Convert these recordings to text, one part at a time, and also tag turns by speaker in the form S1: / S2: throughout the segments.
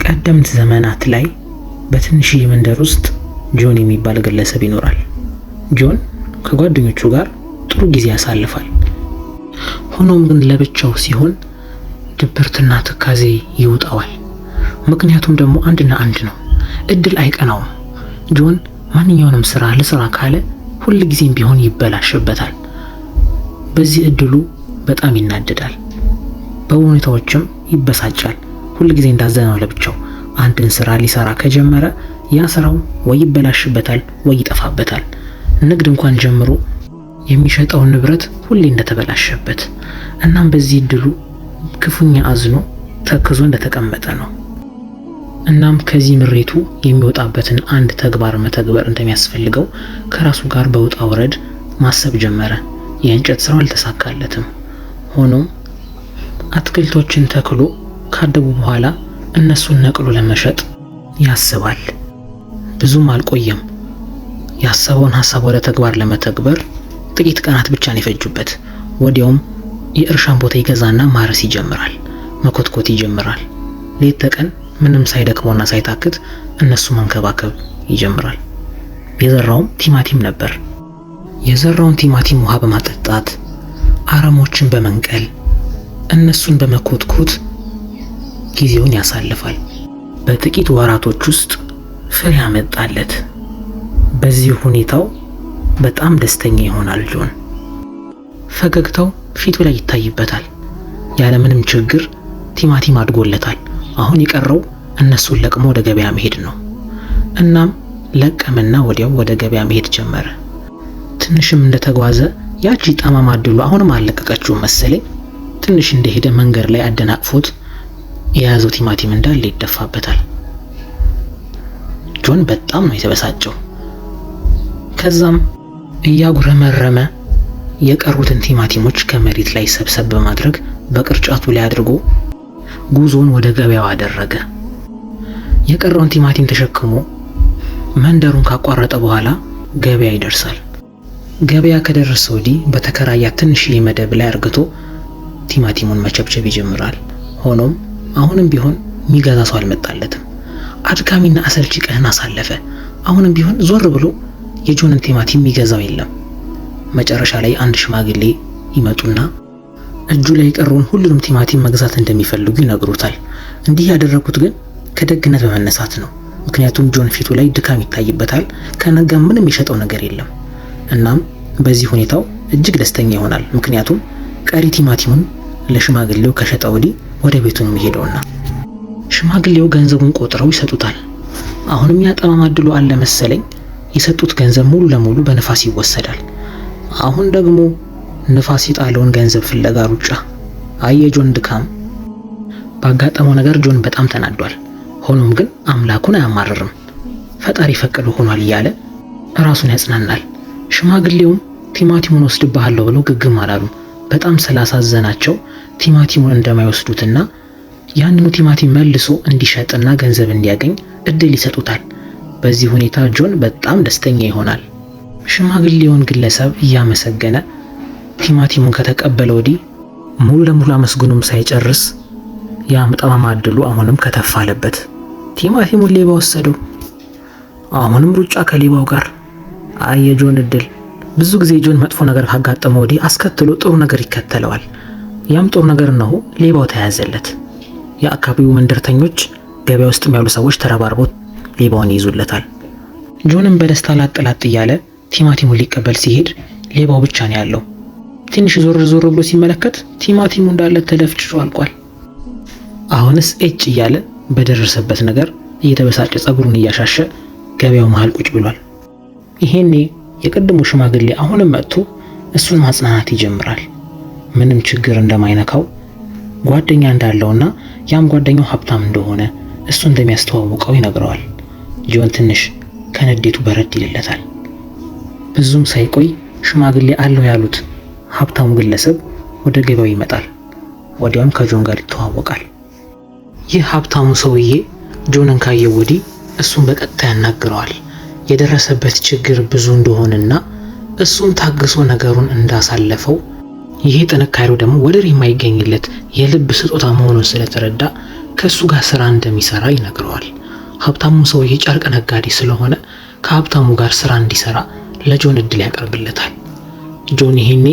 S1: ቀደምት ዘመናት ላይ በትንሽዬ መንደር ውስጥ ጆን የሚባል ግለሰብ ይኖራል። ጆን ከጓደኞቹ ጋር ጥሩ ጊዜ ያሳልፋል። ሆኖም ግን ለብቻው ሲሆን ድብርትና ትካዜ ይውጣዋል። ምክንያቱም ደግሞ አንድና አንድ ነው፣ እድል አይቀናውም። ጆን ማንኛውንም ስራ ልስራ ካለ ሁል ጊዜም ቢሆን ይበላሽበታል። በዚህ እድሉ በጣም ይናደዳል፣ በሁኔታዎችም ይበሳጫል። ሁል ጊዜ እንዳዘነው ለብቻው አንድን ስራ ሊሰራ ከጀመረ ያ ስራው ወይ ይበላሽበታል ወይ ይጠፋበታል። ንግድ እንኳን ጀምሮ የሚሸጠውን ንብረት ሁሌ እንደተበላሸበት፣ እናም በዚህ እድሉ ክፉኛ አዝኖ ተክዞ እንደተቀመጠ ነው። እናም ከዚህ ምሬቱ የሚወጣበትን አንድ ተግባር መተግበር እንደሚያስፈልገው ከራሱ ጋር በውጣ ውረድ ማሰብ ጀመረ። የእንጨት ስራው አልተሳካለትም። ሆኖም አትክልቶችን ተክሎ ካደጉ በኋላ እነሱን ነቅሎ ለመሸጥ ያስባል። ብዙም አልቆየም። ያሰበውን ሐሳብ ወደ ተግባር ለመተግበር ጥቂት ቀናት ብቻ ነው የፈጁበት። ወዲያውም የእርሻን ቦታ ይገዛና ማረስ ይጀምራል፣ መኮትኮት ይጀምራል። ሌት ተቀን ምንም ሳይደክመውና ሳይታክት እነሱ መንከባከብ ይጀምራል። የዘራውም ቲማቲም ነበር። የዘራውን ቲማቲም ውሃ በማጠጣት አረሞችን በመንቀል እነሱን በመኮትኮት ጊዜውን ያሳልፋል። በጥቂት ወራቶች ውስጥ ፍሬ ያመጣለት። በዚህ ሁኔታው በጣም ደስተኛ ይሆናል ጆን። ፈገግታው ፊቱ ላይ ይታይበታል። ያለምንም ችግር ቲማቲም አድጎለታል። አሁን የቀረው እነሱን ለቅሞ ወደ ገበያ መሄድ ነው። እናም ለቀመና ወዲያው ወደ ገበያ መሄድ ጀመረ። ትንሽም እንደተጓዘ ያቺ ጠማማ እድሉ አሁንም አለቀቀችው መሰለኝ። ትንሽ እንደሄደ መንገድ ላይ አደናቅፎት የያዘው ቲማቲም እንዳለ ይደፋበታል። ጆን በጣም ነው የተበሳጨው። ከዛም እያጉረመረመ የቀሩትን ቲማቲሞች ከመሬት ላይ ሰብሰብ በማድረግ በቅርጫቱ ላይ አድርጎ ጉዞውን ወደ ገበያው አደረገ። የቀረውን ቲማቲም ተሸክሞ መንደሩን ካቋረጠ በኋላ ገበያ ይደርሳል። ገበያ ከደረሰ ወዲህ በተከራያ ትንሽዬ መደብ ላይ አርግቶ ቲማቲሙን መቸብቸብ ይጀምራል። ሆኖም አሁንም ቢሆን የሚገዛ ሰው አልመጣለትም። አድካሚና አሰልቺ ቀን አሳለፈ። አሁንም ቢሆን ዞር ብሎ የጆንን ቲማቲም የሚገዛው የለም። መጨረሻ ላይ አንድ ሽማግሌ ይመጡና እጁ ላይ የቀረውን ሁሉንም ቲማቲም መግዛት እንደሚፈልጉ ይነግሩታል። እንዲህ ያደረጉት ግን ከደግነት በመነሳት ነው። ምክንያቱም ጆን ፊቱ ላይ ድካም ይታይበታል። ከነጋ ምንም የሸጠው ነገር የለም። እናም በዚህ ሁኔታው እጅግ ደስተኛ ይሆናል። ምክንያቱም ቀሪ ቲማቲሙን ለሽማግሌው ከሸጠ ወዲህ ወደ ቤቱ ነው የሚሄደውና ሽማግሌው ገንዘቡን ቆጥረው ይሰጡታል። አሁንም ያጠማማ እድሉ አለ መሰለኝ። የሰጡት ገንዘብ ሙሉ ለሙሉ በንፋስ ይወሰዳል። አሁን ደግሞ ንፋስ የጣለውን ገንዘብ ፍለጋ ሩጫ። የጆን ድካም ባጋጠመው ነገር ጆን በጣም ተናዷል። ሆኖም ግን አምላኩን አያማርርም። ፈጣሪ ፈቅዶ ሆኗል እያለ ራሱን ያጽናናል። ሽማግሌውም ቲማቲሙን ወስድብሃለሁ ብለው ግግም አላሉም። በጣም ስላሳዘናቸው ቲማቲሙን እንደማይወስዱትና ያንኑ ቲማቲም መልሶ እንዲሸጥና ገንዘብ እንዲያገኝ እድል ይሰጡታል። በዚህ ሁኔታ ጆን በጣም ደስተኛ ይሆናል። ሽማግሌውን ግለሰብ እያመሰገነ ቲማቲሙን ከተቀበለ ወዲህ ሙሉ ለሙሉ አመስግኖም ሳይጨርስ ያ ጠማማ እድሉ አሁንም ከተፋለበት። ቲማቲሙን ሌባ ወሰደው። አሁንም ሩጫ ከሌባው ጋር። የጆን እድል ብዙ ጊዜ ጆን መጥፎ ነገር ካጋጠመው ወዲህ አስከትሎ ጥሩ ነገር ይከተለዋል። ያም ጥሩ ነገር ነው፣ ሌባው ተያዘለት። የአካባቢው መንደርተኞች፣ ገበያ ውስጥ ያሉ ሰዎች ተረባርበው ሌባውን ይይዙለታል። ጆንም በደስታ ላጥላጥ እያለ ቲማቲሙን ሊቀበል ሲሄድ ሌባው ብቻ ነው ያለው። ትንሽ ዞር ብሎ ሲመለከት ቲማቲሙ እንዳለ ተደፍጭቶ አልቋል። አሁንስ እያለ በደረሰበት ነገር እየተበሳጨ ጸጉሩን እያሻሸ ገበያው መሃል ቁጭ ብሏል። ይሄኔ የቀድሞ ሽማግሌ አሁንም መጥቶ እሱን ማጽናናት ይጀምራል። ምንም ችግር እንደማይነካው ጓደኛ እንዳለውና ያም ጓደኛው ሀብታም እንደሆነ እሱ እንደሚያስተዋውቀው ይነግረዋል። ጆን ትንሽ ከነዴቱ በረድ ይልለታል። ብዙም ሳይቆይ ሽማግሌ አለው ያሉት ሀብታሙ ግለሰብ ወደ ገበያው ይመጣል። ወዲያውም ከጆን ጋር ይተዋወቃል። ይህ ሀብታሙ ሰውዬ ጆንን ካየው ወዲህ እሱን በቀጥታ ያናግረዋል። የደረሰበት ችግር ብዙ እንደሆነና እሱም ታግሶ ነገሩን እንዳሳለፈው ይሄ ጥንካሬው ደግሞ ወደር የማይገኝለት የልብ ስጦታ መሆኑን ስለተረዳ ከሱ ጋር ስራ እንደሚሰራ ይነግረዋል። ሀብታሙ ሰውዬ ጨርቅ ነጋዴ ስለሆነ ከሀብታሙ ጋር ስራ እንዲሰራ ለጆን እድል ያቀርብለታል። ጆን ይሄኔ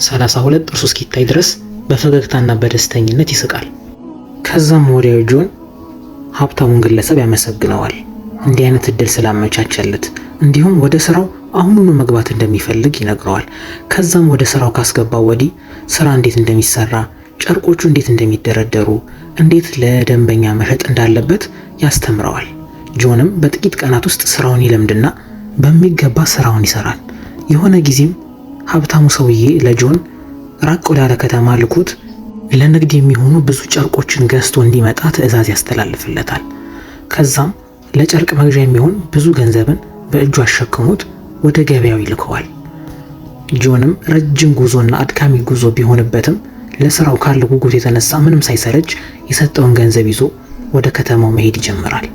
S1: 32 ጥርሱ እስኪታይ ድረስ በፈገግታና በደስተኝነት ይስቃል። ከዛም ወዲያው ጆን ሀብታሙን ግለሰብ ያመሰግነዋል እንዲህ አይነት እድል ስላመቻቸለት፣ እንዲሁም ወደ ስራው አሁኑኑ መግባት እንደሚፈልግ ይነግረዋል። ከዛም ወደ ስራው ካስገባው ወዲህ ስራ እንዴት እንደሚሰራ፣ ጨርቆቹ እንዴት እንደሚደረደሩ፣ እንዴት ለደንበኛ መሸጥ እንዳለበት ያስተምረዋል። ጆንም በጥቂት ቀናት ውስጥ ስራውን ይለምድና በሚገባ ስራውን ይሰራል። የሆነ ጊዜም ሀብታሙ ሰውዬ ለጆን ራቅ ወዳለ ከተማ ልኮት ለንግድ የሚሆኑ ብዙ ጨርቆችን ገዝቶ እንዲመጣ ትዕዛዝ ያስተላልፍለታል። ከዛም ለጨርቅ መግዣ የሚሆን ብዙ ገንዘብን በእጁ አሸክሞት ወደ ገበያው ይልከዋል። ጆንም ረጅም ጉዞና አድካሚ ጉዞ ቢሆንበትም ለስራው ካለው ጉጉት የተነሳ ምንም ሳይሰለች የሰጠውን ገንዘብ ይዞ ወደ ከተማው መሄድ ይጀምራል።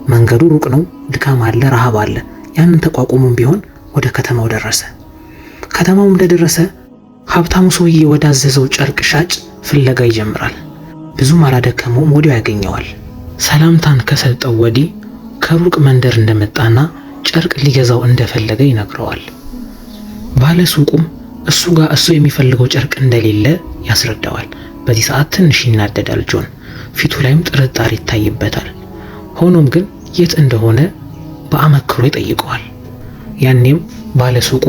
S1: መንገዱ ሩቅ ነው፣ ድካም አለ፣ ረሃብ አለ። ያንን ተቋቁሞም ቢሆን ወደ ከተማው ደረሰ። ከተማው እንደደረሰ ሀብታሙ ሰውዬ ወዳዘዘው ጨርቅ ሻጭ ፍለጋ ይጀምራል። ብዙም አላደከመውም፣ ወዲያው ያገኘዋል። ሰላምታን ከሰጠው ወዲህ ከሩቅ መንደር እንደመጣና ጨርቅ ሊገዛው እንደፈለገ ይነግረዋል። ባለ ሱቁም እሱ የሚፈልገው ጨርቅ እንደሌለ ያስረዳዋል። በዚህ ሰዓት ትንሽ ይናደዳል ጆን፣ ፊቱ ላይም ጥርጣሬ ይታይበታል። ሆኖም ግን የት እንደሆነ በአመክሮ ይጠይቀዋል። ያኔም ባለ ሱቁ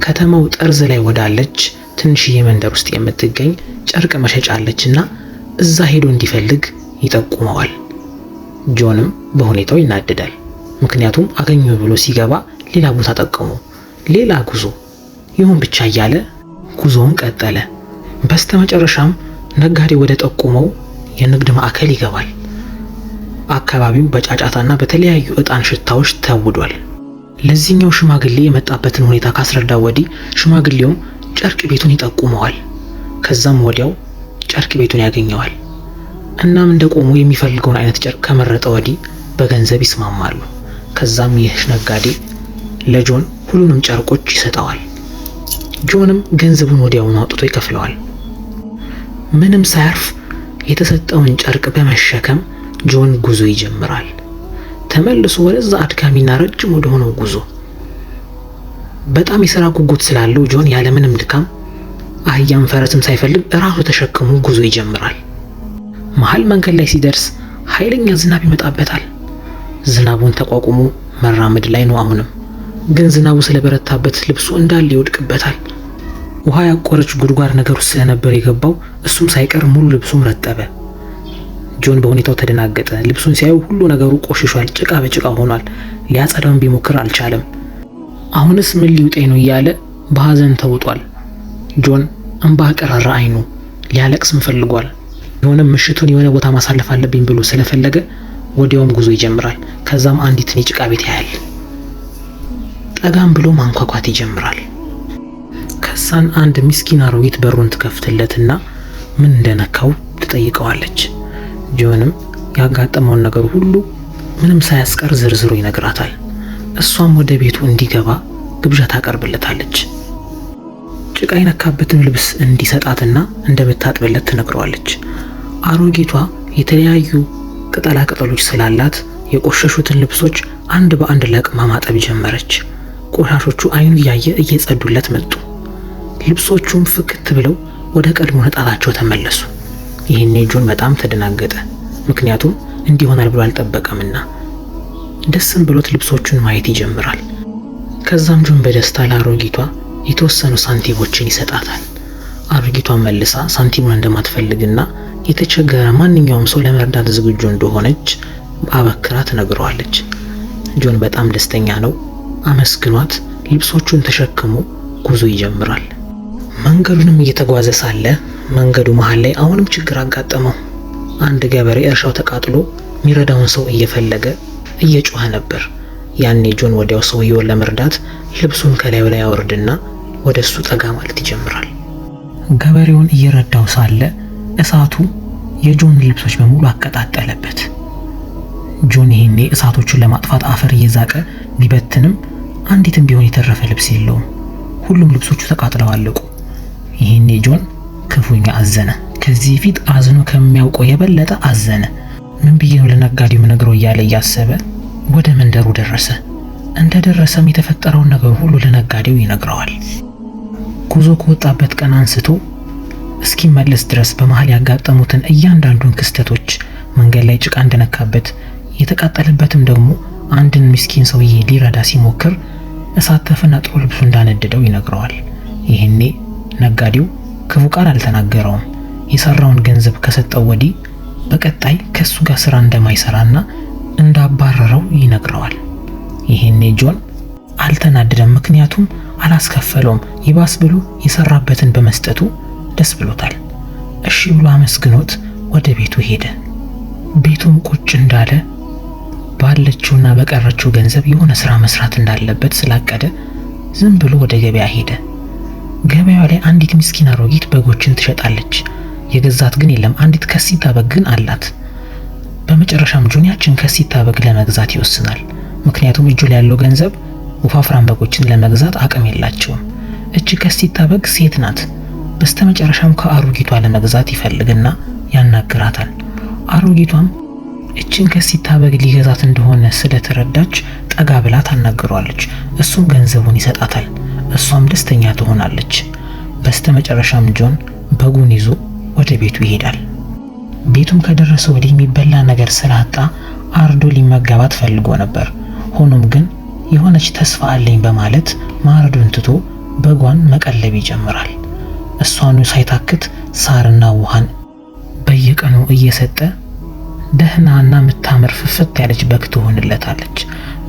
S1: ከተማው ጠርዝ ላይ ወዳለች ትንሽዬ መንደር ውስጥ የምትገኝ ጨርቅ መሸጫ አለችና እዛ ሄዶ እንዲፈልግ ይጠቁመዋል። ጆንም በሁኔታው ይናደዳል። ምክንያቱም አገኘው ብሎ ሲገባ ሌላ ቦታ ጠቀሙ፣ ሌላ ጉዞ ይሁን ብቻ እያለ ጉዞውን ቀጠለ። በስተመጨረሻም ነጋዴ ወደ ጠቆመው የንግድ ማዕከል ይገባል። አካባቢው በጫጫታና በተለያዩ ዕጣን ሽታዎች ተውዷል። ለዚህኛው ሽማግሌ የመጣበትን ሁኔታ ካስረዳ ወዲህ ሽማግሌውም ጨርቅ ቤቱን ይጠቁመዋል። ከዛም ወዲያው ጨርቅ ቤቱን ያገኘዋል። እናም እንደቆሙ የሚፈልገውን አይነት ጨርቅ ከመረጠ ወዲህ በገንዘብ ይስማማሉ። ከዛም ይህ ነጋዴ ለጆን ሁሉንም ጨርቆች ይሰጠዋል። ጆንም ገንዘቡን ወዲያውኑ አውጥቶ ይከፍለዋል። ምንም ሳያርፍ የተሰጠውን ጨርቅ በመሸከም ጆን ጉዞ ይጀምራል። ተመልሶ ወደዛ አድካሚና ረጅም ወደ ሆነው ጉዞ። በጣም የሥራ ጉጉት ስላለው ጆን ያለምንም ድካም አህያም ፈረስም ሳይፈልግ ራሱ ተሸክሞ ጉዞ ይጀምራል። መሃል መንገድ ላይ ሲደርስ ኃይለኛ ዝናብ ይመጣበታል። ዝናቡን ተቋቁሞ መራመድ ላይ ነው። አሁንም ግን ዝናቡ ስለበረታበት ልብሱ እንዳለ ይወድቅበታል። ውሃ ያቆረች ጉድጓድ ነገር ውስጥ ስለነበር የገባው እሱም ሳይቀር ሙሉ ልብሱም ረጠበ። ጆን በሁኔታው ተደናገጠ። ልብሱን ሲያዩ ሁሉ ነገሩ ቆሽሿል፣ ጭቃ በጭቃ ሆኗል። ሊያጸዳውን ቢሞክር አልቻለም። አሁንስ ምን ሊውጠኝ ነው እያለ በሐዘን ተውጧል። ጆን እንባ ቀራራ አይኑ፣ ሊያለቅስም ፈልጓል። የሆነ ምሽቱን የሆነ ቦታ ማሳለፍ አለብኝ ብሎ ስለፈለገ ወዲያውም ጉዞ ይጀምራል። ከዛም አንዲት የጭቃ ቤት ያያል። ጠጋም ብሎ ማንኳኳት ይጀምራል። ከዛን አንድ ምስኪን አሮጊት በሩን ትከፍትለትና ምን እንደነካው ትጠይቀዋለች። ጆንም ያጋጠመውን ነገር ሁሉ ምንም ሳያስቀር ዝርዝሩ ይነግራታል። እሷም ወደ ቤቱ እንዲገባ ግብዣ ታቀርብለታለች። ጭቃ የነካበትን ልብስ እንዲሰጣትና እንደምታጥብለት ትነግረዋለች። አሮጊቷ የተለያዩ ቅጠላ ቅጠሎች ስላላት የቆሸሹትን ልብሶች አንድ በአንድ ለቅማ ማጠብ ጀመረች። ቆሻሾቹ አይኑ እያየ እየጸዱለት መጡ። ልብሶቹም ፍክት ብለው ወደ ቀድሞ ነጣታቸው ተመለሱ። ይህኔ ጆን በጣም ተደናገጠ። ምክንያቱም እንዲሆናል ብሎ አልጠበቀምና ደስም ብሎት ልብሶቹን ማየት ይጀምራል። ከዛም ጆን በደስታ ለአሮጊቷ የተወሰኑ ሳንቲሞችን ይሰጣታል። አሮጊቷ መልሳ ሳንቲሙን እንደማትፈልግና የተቸገረ ማንኛውም ሰው ለመርዳት ዝግጁ እንደሆነች አበክራ ትነግረዋለች። ጆን በጣም ደስተኛ ነው። አመስግኗት ልብሶቹን ተሸክሞ ጉዞ ይጀምራል። መንገዱንም እየተጓዘ ሳለ መንገዱ መሃል ላይ አሁንም ችግር አጋጠመው። አንድ ገበሬ እርሻው ተቃጥሎ የሚረዳውን ሰው እየፈለገ እየጮኸ ነበር። ያኔ ጆን ወዲያው ሰውየውን ለመርዳት ልብሱን ከላዩ ላይ ያወርድና ወደሱ ጠጋ ማለት ይጀምራል። ገበሬውን እየረዳው ሳለ እሳቱ የጆን ልብሶች በሙሉ አቀጣጠለበት። ጆን ይሄኔ እሳቶቹን ለማጥፋት አፈር እየዛቀ ቢበትንም አንዲትም ቢሆን የተረፈ ልብስ የለውም። ሁሉም ልብሶቹ ተቃጥለው አለቁ። ይሄኔ ጆን ክፉኛ አዘነ። ከዚህ ፊት አዝኖ ከሚያውቀው የበለጠ አዘነ። ምን ብዬ ነው ለነጋዴው ነግረው እያለ እያሰበ ወደ መንደሩ ደረሰ። እንደደረሰም የተፈጠረውን ነገር ሁሉ ለነጋዴው ይነግረዋል። ጉዞ ከወጣበት ቀን አንስቶ እስኪመለስ ድረስ በመሃል ያጋጠሙትን እያንዳንዱን ክስተቶች፣ መንገድ ላይ ጭቃ እንደነካበት፣ የተቃጠለበትም ደግሞ አንድን ምስኪን ሰውዬ ሊረዳ ሲሞክር እሳት ተፈናጥሮ ልብሱ እንዳነደደው ይነግረዋል። ይሄኔ ነጋዴው ክፉ ቃል አልተናገረውም። የሰራውን ገንዘብ ከሰጠው ወዲህ በቀጣይ ከሱ ጋር ስራ እንደማይሰራና እንዳባረረው ይነግረዋል። ይሄኔ ጆን አልተናደደም፣ ምክንያቱም አላስከፈለውም። ይባስ ብሎ የሰራበትን በመስጠቱ ደስ ብሎታል። እሺ ብሎ አመስግኖት ወደ ቤቱ ሄደ። ቤቱም ቁጭ እንዳለ ባለችውና በቀረችው ገንዘብ የሆነ ስራ መስራት እንዳለበት ስላቀደ ዝም ብሎ ወደ ገበያ ሄደ። ገበያው ላይ አንዲት ምስኪን አሮጊት በጎችን ትሸጣለች። የገዛት ግን የለም። አንዲት ከሲታ በግ ግን አላት። በመጨረሻም ጆን ያችን ከሲታ በግ ለመግዛት ይወስናል። ምክንያቱም እጁ ላይ ያለው ገንዘብ ወፋፍራም በጎችን ለመግዛት አቅም የላቸውም። እቺ ከሲታ በግ ሴት ናት። በስተመጨረሻም ከአሮጊቷ ለመግዛት ይፈልግና ያናግራታል። አሮጊቷም እችን ከሲታ በግ ሊገዛት እንደሆነ ስለተረዳች ጠጋ ብላ ታናግረዋለች። እሱም ገንዘቡን ይሰጣታል። እሷም ደስተኛ ትሆናለች። በስተመጨረሻም ጆን በጉን ይዞ ወደ ቤቱ ይሄዳል። ቤቱም ከደረሰ ወዲህ የሚበላ ነገር ስላጣ አርዶ ሊመገባት ፈልጎ ነበር። ሆኖም ግን የሆነች ተስፋ አለኝ በማለት ማረዱን ትቶ በጓን መቀለብ ይጀምራል። እሷኑ ሳይታክት ሳርና ውሃን በየቀኑ እየሰጠ ደህናና ምታምር ፍፍት ያለች በግ ትሆንለታለች።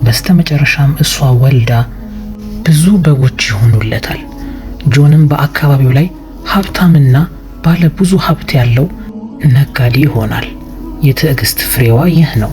S1: በስተመጨረሻም እሷ ወልዳ ብዙ በጎች ይሆኑለታል። ጆንም በአካባቢው ላይ ሀብታምና ባለ ብዙ ሀብት ያለው ነጋዴ ይሆናል። የትዕግስት ፍሬዋ ይህ ነው።